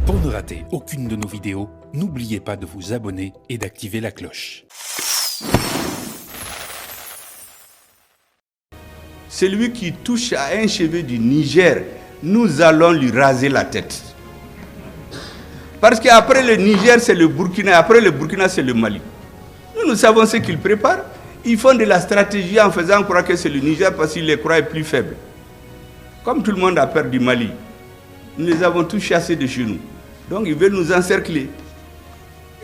Pour ne rater aucune de nos vidéos, n'oubliez pas de vous abonner et d'activer la cloche. Celui qui touche à un cheveu du Niger, nous allons lui raser la tête. Parce qu'après le Niger, c'est le Burkina, après le Burkina, c'est le Mali. Nous savons ce qu'ils préparent. Ils font de la stratégie en faisant croire que c'est le Niger parce qu'ils les croient plus faibles. Comme tout le monde a peur du Mali, nous les avons tous chassés de chez nous. Donc ils veulent nous encercler.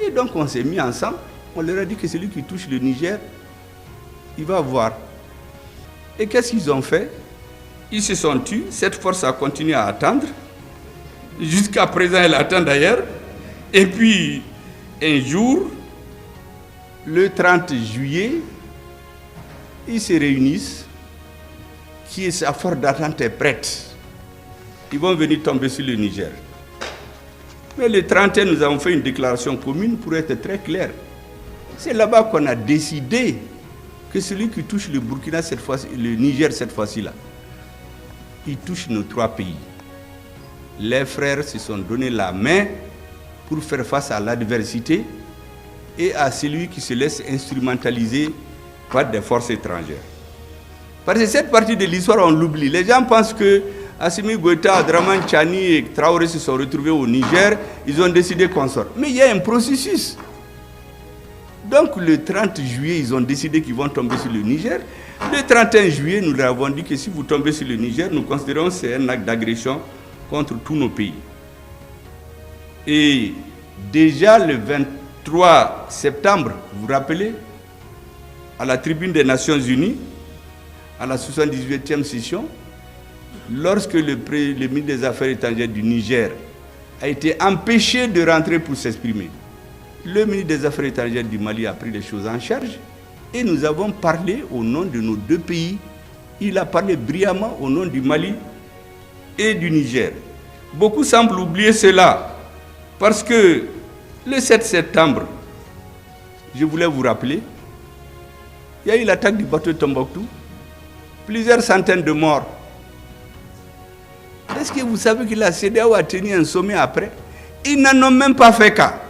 Et donc on s'est mis ensemble. On leur a dit que celui qui touche le Niger, il va voir. Et qu'est-ce qu'ils ont fait? Ils se sont tus. Cette force a continué à attendre. Jusqu'à présent, elle attend d'ailleurs. Et puis, un jour, le 30 juillet, ils se réunissent. Qui est sa force d'attente est prête. Ils vont venir tomber sur le Niger. Mais le 31, nous avons fait une déclaration commune pour être très clair. C'est là-bas qu'on a décidé que celui qui touche le Burkina cette fois-ci, le Niger cette fois-ci-là, il touche nos trois pays. Les frères se sont donné la main pour faire face à l'adversité et à celui qui se laisse instrumentaliser par des forces étrangères. Parce que cette partie de l'histoire, on l'oublie. Les gens pensent que Assimi Goïta, Draman Tchani et Traoré se sont retrouvés au Niger, ils ont décidé qu'on sort. Mais il y a un processus. Donc le 30 juillet, ils ont décidé qu'ils vont tomber sur le Niger. Le 31 juillet, nous leur avons dit que si vous tombez sur le Niger, nous considérons que c'est un acte d'agression contre tous nos pays. Et déjà le 23 septembre, vous vous rappelez, à la tribune des Nations Unies, à la 78e session, lorsque le ministre des Affaires étrangères du Niger a été empêché de rentrer pour s'exprimer, le ministre des Affaires étrangères du Mali a pris les choses en charge et nous avons parlé au nom de nos deux pays. Il a parlé brillamment au nom du Mali et du Niger. Beaucoup semblent oublier cela parce que le 7 septembre, je voulais vous rappeler, il y a eu l'attaque du bateau de Tombouctou, plusieurs centaines de morts. Est-ce que vous savez que la CEDEAO a tenu un sommet après? Ils n'en ont même pas fait cas.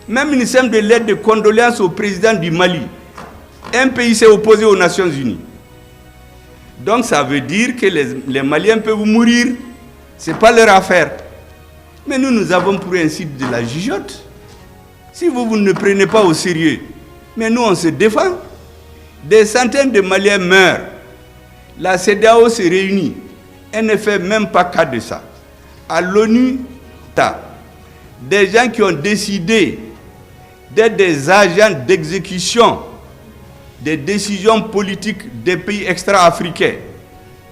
Même une simple lettre de condoléances au président du Mali. Un pays s'est opposé aux Nations Unies. Donc ça veut dire que les Maliens peuvent mourir. Ce n'est pas leur affaire. Mais nous avons pour ainsi de la gigote. Si vous ne prenez pas au sérieux, mais nous on se défend. Des centaines de Maliens meurent. La CEDEAO se réunit. Elle ne fait même pas cas de ça. À l'ONU, des gens qui ont décidé d'être des agents d'exécution des décisions politiques des pays extra-africains.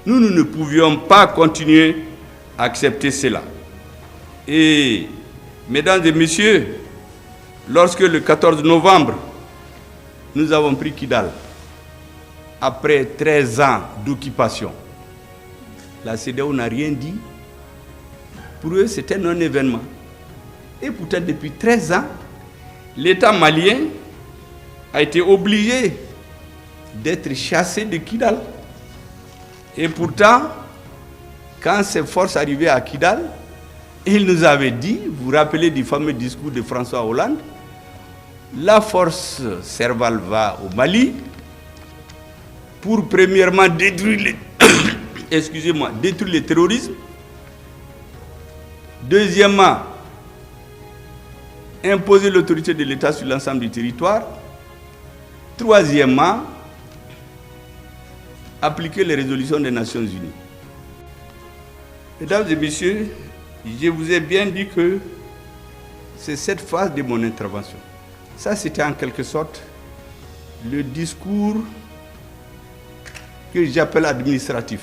Nous ne pouvions pas continuer à accepter cela. Et, mesdames et messieurs, lorsque le 14 novembre, nous avons pris Kidal, après 13 ans d'occupation, la CEDEAO n'a rien dit. Pour eux, c'était un non-événement. Et pourtant, depuis 13 ans, l'État malien a été obligé d'être chassé de Kidal. Et pourtant, quand ces forces arrivaient à Kidal, il nous avait dit, vous vous rappelez du fameux discours de François Hollande, la force Serval va au Mali pour premièrement détruire détruire le terrorisme. Deuxièmement, imposer l'autorité de l'État sur l'ensemble du territoire. Troisièmement, appliquer les résolutions des Nations Unies. Mesdames et messieurs, je vous ai bien dit que c'est cette phase de mon intervention. Ça, c'était en quelque sorte le discours que j'appelle administratif.